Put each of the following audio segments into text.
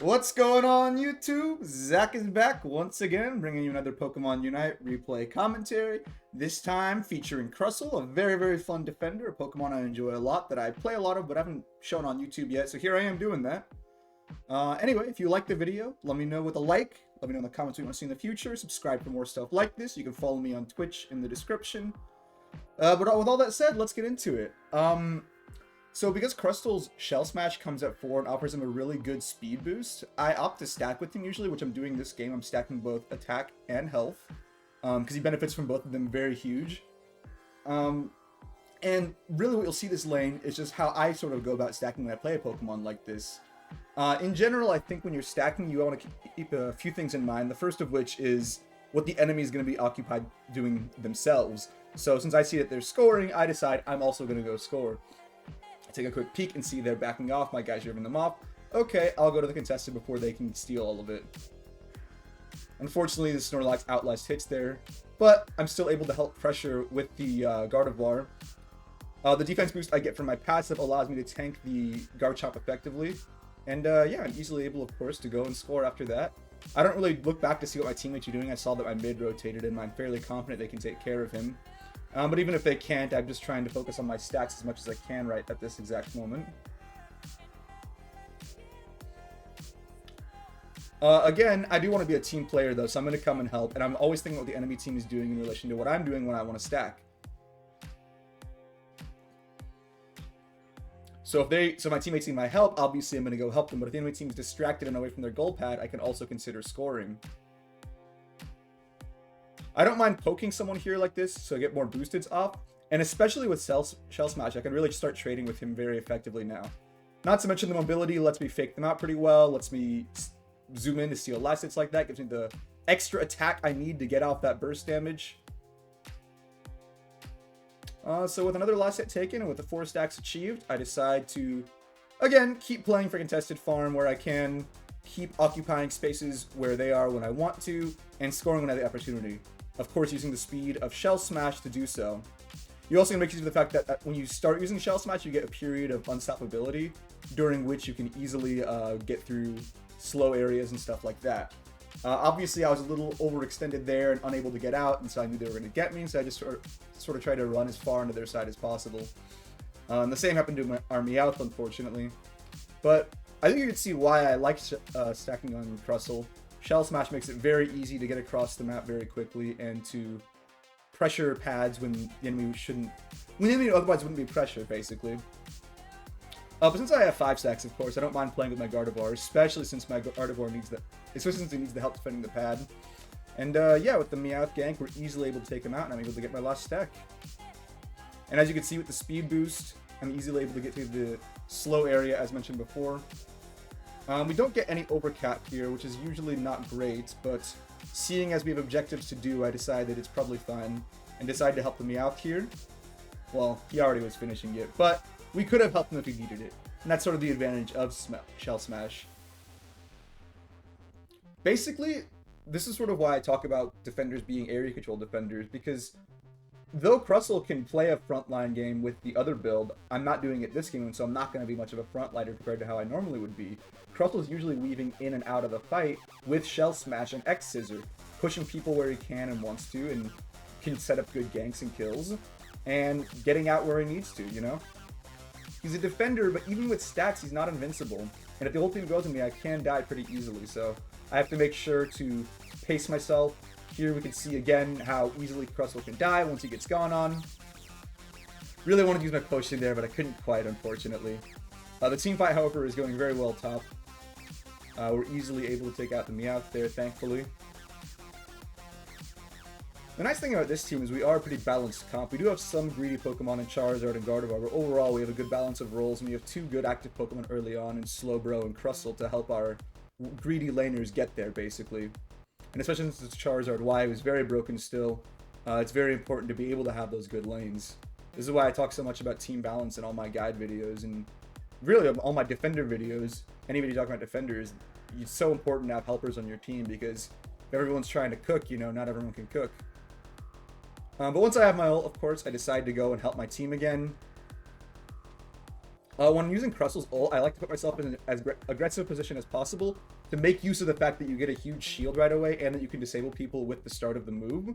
What's going on, YouTube? Zach is back once again, bringing you another Pokemon Unite replay commentary. This time featuring CRUSTLE, a very fun defender, a Pokemon I enjoy a lot, that I play a lot of but haven't shown on YouTube yet, so here I am doing that. Anyway, if you like the video, let me know with a like, let me know in the comments what you want to see in the future, subscribe for more stuff like this, you can follow me on Twitch in the description. But with all that said, let's get into it. So because CRUSTLE's Shell Smash comes at 4 and offers him a really good speed boost, I opt to stack with him usually, which I'm doing this game. I'm stacking both attack and health, because he benefits from both of them very huge. And really what you'll see this lane is just how I sort of go about stacking when I play a Pokemon like this. In general, I think when you're stacking, you want to keep a few things in mind. The first of which is what the enemy is going to be occupied doing themselves. So since I see that they're scoring, I decide I'm also going to go score. I take a quick peek and see they're backing off, my guy's driving them off. Okay, I'll go to the contested before they can steal all of it. Unfortunately, the Snorlax outlast hits there, but I'm still able to help pressure with the Gardevoir. The defense boost I get from my passive allows me to tank the Garchomp effectively. And yeah, I'm easily able, of course, to go and score after that. I don't really look back to see what my teammates are doing. I saw that my mid rotated and I'm fairly confident they can take care of him. But even if they can't, I'm just trying to focus on my stacks as much as I can right at this exact moment. Again, I do want to be a team player though, so I'm going to come and help, and I'm always thinking what the enemy team is doing in relation to what I'm doing when I want to stack. So if my teammates need my help, obviously I'm going to go help them, but if the enemy team is distracted and away from their goal pad, I can also consider scoring. I don't mind poking someone here like this so I get more boosteds off, and especially with Shell Smash, I can really start trading with him very effectively now. Not to mention the mobility lets me fake them out pretty well, lets me zoom in to steal last hits like that, gives me the extra attack I need to get off that burst damage. So with another last hit taken and with the 4 stacks achieved, I decide to, again, keep playing for contested farm where I can keep occupying spaces where they are when I want to, and scoring when I have the opportunity. Of course, using the speed of Shell Smash to do so. You also make use of the fact that when you start using Shell Smash, you get a period of unstoppability, during which you can easily get through slow areas and stuff like that. Obviously, I was a little overextended there and unable to get out, and so I knew they were going to get me, so I just sort of tried to run as far into their side as possible. And the same happened to our Meowth, unfortunately. But I think you can see why I like stacking on CRUSTLE. Shell Smash makes it very easy to get across the map very quickly and to pressure pads when the enemy otherwise wouldn't be pressured, basically. But since I have 5 stacks, of course, I don't mind playing with my Gardevoir, especially since my Gardevoir needs the help defending the pad. And yeah, with the Meowth gank, we're easily able to take him out, and I'm able to get my last stack. And as you can see with the speed boost, I'm easily able to get to the slow area, as mentioned before. We don't get any overcap here, which is usually not great, but seeing as we have objectives to do, I decided it's probably fine, and decided to help the Meowth here. Well, he already was finishing it, but we could have helped him if he needed it. And that's sort of the advantage of Shell Smash. Basically, this is sort of why I talk about defenders being area control defenders, because though CRUSTLE can play a frontline game with the other build, I'm not doing it this game, and so I'm not going to be much of a frontliner compared to how I normally would be. CRUSTLE is usually weaving in and out of the fight with Shell Smash and X Scissor, pushing people where he can and wants to, and can set up good ganks and kills, and getting out where he needs to, you know? He's a defender, but even with stacks, he's not invincible, and if the whole team goes on me, I can die pretty easily, so I have to make sure to pace myself. Here we can see again how easily CRUSTLE can die once he gets gone on. Really wanted to use my potion there, but I couldn't quite, unfortunately. The team fight, however, is going very well top. We're easily able to take out the Meowth there, thankfully. The nice thing about this team is we are a pretty balanced comp. We do have some greedy Pokemon in Charizard and Gardevoir, but overall we have a good balance of roles, and we have 2 good active Pokemon early on in Slowbro and CRUSTLE to help our greedy laners get there, basically. And especially since it's Charizard Y, was very broken still, it's very important to be able to have those good lanes. This is why I talk so much about team balance in all my guide videos, and really all my defender videos. Anybody talking about defenders, it's so important to have helpers on your team, because if everyone's trying to cook, you know, not everyone can cook. But once I have my ult, of course, I decide to go and help my team again. When using CRUSTLE's ult, I like to put myself in as aggressive position as possible to make use of the fact that you get a huge shield right away and that you can disable people with the start of the move.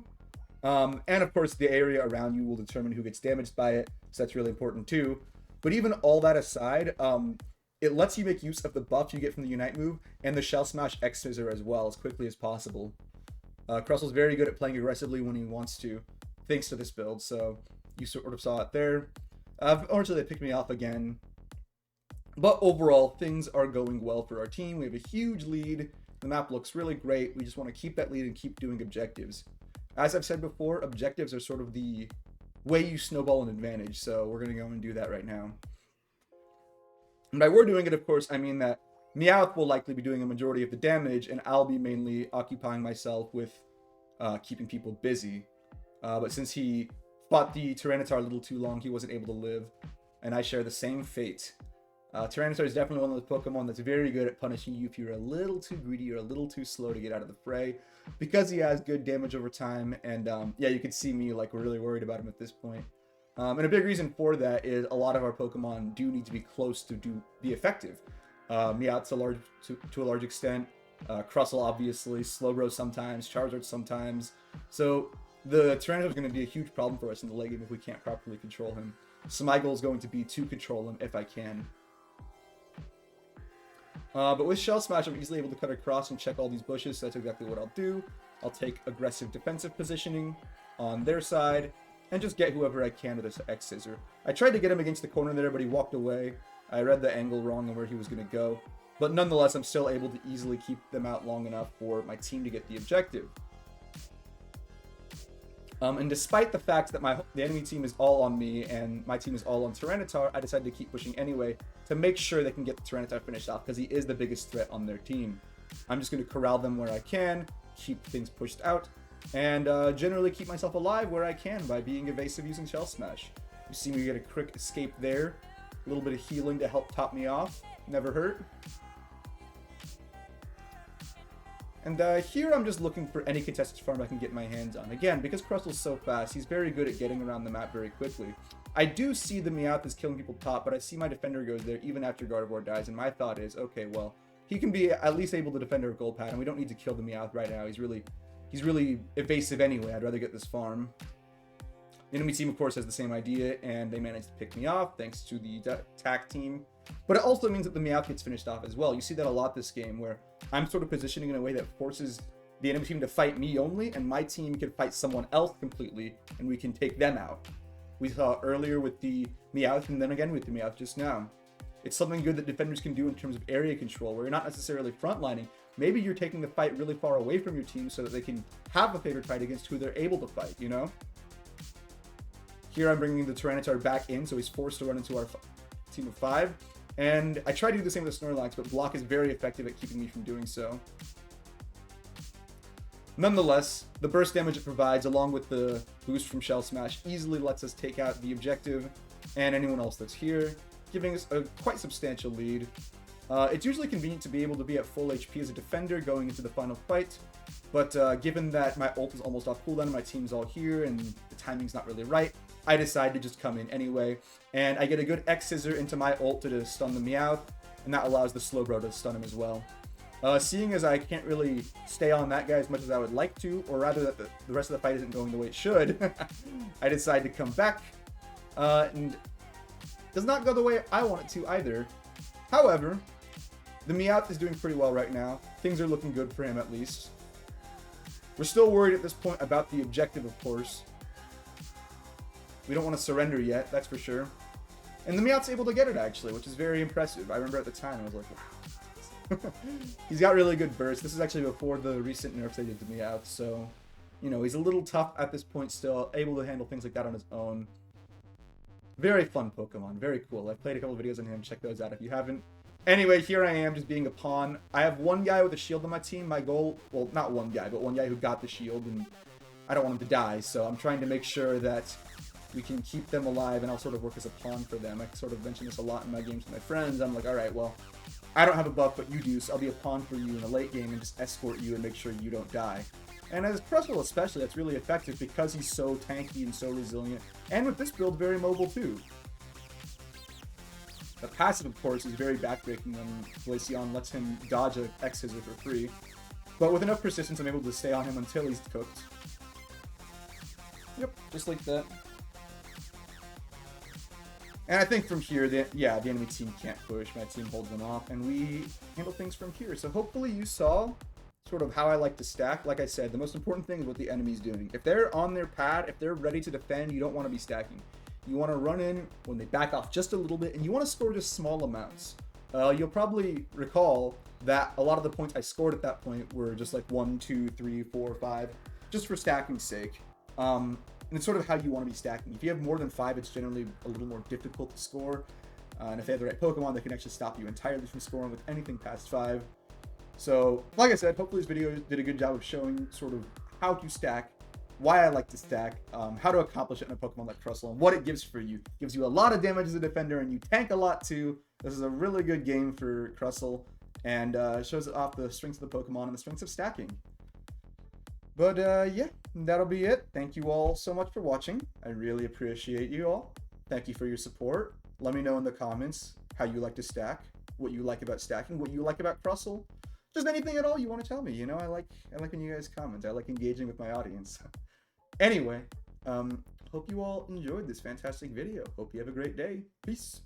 And of course, the area around you will determine who gets damaged by it, so that's really important too. But even all that aside, it lets you make use of the buff you get from the Unite move and the Shell Smash X Scissor as well as quickly as possible. CRUSTLE's very good at playing aggressively when he wants to, thanks to this build, so you sort of saw it there. Unfortunately, they picked me off again. But overall, things are going well for our team. We have a huge lead. The map looks really great. We just want to keep that lead and keep doing objectives. As I've said before, objectives are sort of the way you snowball an advantage. So we're going to go and do that right now. And by we're doing it, of course, I mean that Meowth will likely be doing a majority of the damage, and I'll be mainly occupying myself with keeping people busy. But since he fought the Tyranitar a little too long, he wasn't able to live. And I share the same fate. Tyranitar is definitely one of those Pokemon that's very good at punishing you if you're a little too greedy or a little too slow to get out of the fray, because he has good damage over time. And yeah, you can see me like really worried about him at this point. And a big reason for that is a lot of our Pokemon do need to be close to be effective. Meowth to a large extent, CRUSTLE obviously, Slowbro sometimes, Charizard sometimes. So the Tyranitar is going to be a huge problem for us in the late game if we can't properly control him. So my goal is going to be to control him if I can. But with Shell Smash, I'm easily able to cut across and check all these bushes, so that's exactly what I'll do. I'll take aggressive defensive positioning on their side, and just get whoever I can with this X Scissor. I tried to get him against the corner there, but he walked away. I read the angle wrong on where he was going to go. But nonetheless, I'm still able to easily keep them out long enough for my team to get the objective. And despite the fact that the enemy team is all on me and my team is all on Tyranitar, I decided to keep pushing anyway to make sure they can get the Tyranitar finished off, because he is the biggest threat on their team. I'm just going to corral them where I can, keep things pushed out, and generally keep myself alive where I can by being evasive using Shell Smash. You see me get a quick escape there, a little bit of healing to help top me off, never hurt. And here I'm just looking for any contested farm I can get my hands on. Again, because CRUSTLE's so fast, he's very good at getting around the map very quickly. I do see the Meowth is killing people top, but I see my defender goes there even after Gardevoir dies, and my thought is, okay, well, he can be at least able to defend our gold pad, and we don't need to kill the Meowth right now. He's really evasive anyway. I'd rather get this farm. The enemy team, of course, has the same idea, and they managed to pick me off thanks to the attack team. But it also means that the Meowth gets finished off as well. You see that a lot this game, where I'm sort of positioning in a way that forces the enemy team to fight me only, and my team can fight someone else completely, and we can take them out. We saw earlier with the Meowth, and then again with the Meowth just now. It's something good that defenders can do in terms of area control, where you're not necessarily frontlining. Maybe you're taking the fight really far away from your team so that they can have a favored fight against who they're able to fight, you know? Here I'm bringing the Tyranitar back in, so he's forced to run into our team of 5. And I try to do the same with the Snorlax, but Block is very effective at keeping me from doing so. Nonetheless, the burst damage it provides, along with the boost from Shell Smash, easily lets us take out the objective and anyone else that's here, giving us a quite substantial lead. It's usually convenient to be able to be at full HP as a defender going into the final fight, but given that my ult is almost off cooldown and my team's all here and the timing's not really right, I decide to just come in anyway, and I get a good X Scissor into my ult to stun the Meowth, and that allows the Slowbro to stun him as well. Seeing as I can't really stay on that guy as much as I would like to, or rather that the rest of the fight isn't going the way it should, I decide to come back, and it does not go the way I want it to either. However, the Meowth is doing pretty well right now. Things are looking good for him at least. We're still worried at this point about the objective, of course. We don't want to surrender yet, that's for sure. And the Meowth's able to get it, actually, which is very impressive. I remember at the time, I was like, wow. He's got really good burst. This is actually before the recent nerfs they did to Meowth, so, you know, he's a little tough at this point still, able to handle things like that on his own. Very fun Pokemon, very cool. I've played a couple of videos on him, check those out if you haven't. Anyway, here I am, just being a pawn. I have one guy with a shield on my team. My goal, well, not one guy, but one guy who got the shield, and I don't want him to die, so I'm trying to make sure that we can keep them alive, and I'll sort of work as a pawn for them. I sort of mention this a lot in my games with my friends. I'm like, alright, well, I don't have a buff, but you do, so I'll be a pawn for you in the late game and just escort you and make sure you don't die. And as CRUSTLE especially, that's really effective because he's so tanky and so resilient, and with this build, very mobile too. The passive, of course, is very backbreaking when Glaceon lets him dodge an X-Scissor for free. But with enough persistence, I'm able to stay on him until he's cooked. Yep, just like that. And I think from here, the enemy team can't push. My team holds them off, and we handle things from here. So hopefully you saw sort of how I like to stack. Like I said, the most important thing is what the enemy's doing. If they're on their pad, if they're ready to defend, you don't want to be stacking. You want to run in when they back off just a little bit, and you want to score just small amounts. You'll probably recall that a lot of the points I scored at that point were just like 1, 2, 3, 4, 5, just for stacking's sake. And it's sort of how you want to be stacking. If you have more than 5, it's generally a little more difficult to score. And if they have the right Pokemon, they can actually stop you entirely from scoring with anything past 5. So, like I said, hopefully this video did a good job of showing sort of how to stack, why I like to stack, how to accomplish it in a Pokemon like CRUSTLE, and what it gives for you. It gives you a lot of damage as a defender, and you tank a lot too. This is a really good game for CRUSTLE, and shows off the strengths of the Pokemon and the strengths of stacking. But yeah, that'll be it. Thank you all so much for watching. I really appreciate you all. Thank you for your support. Let me know in the comments how you like to stack, what you like about stacking, what you like about CRUSTLE. Just anything at all you want to tell me. You know, I like when you guys comment. I like engaging with my audience. Anyway, hope you all enjoyed this fantastic video. Hope you have a great day. Peace.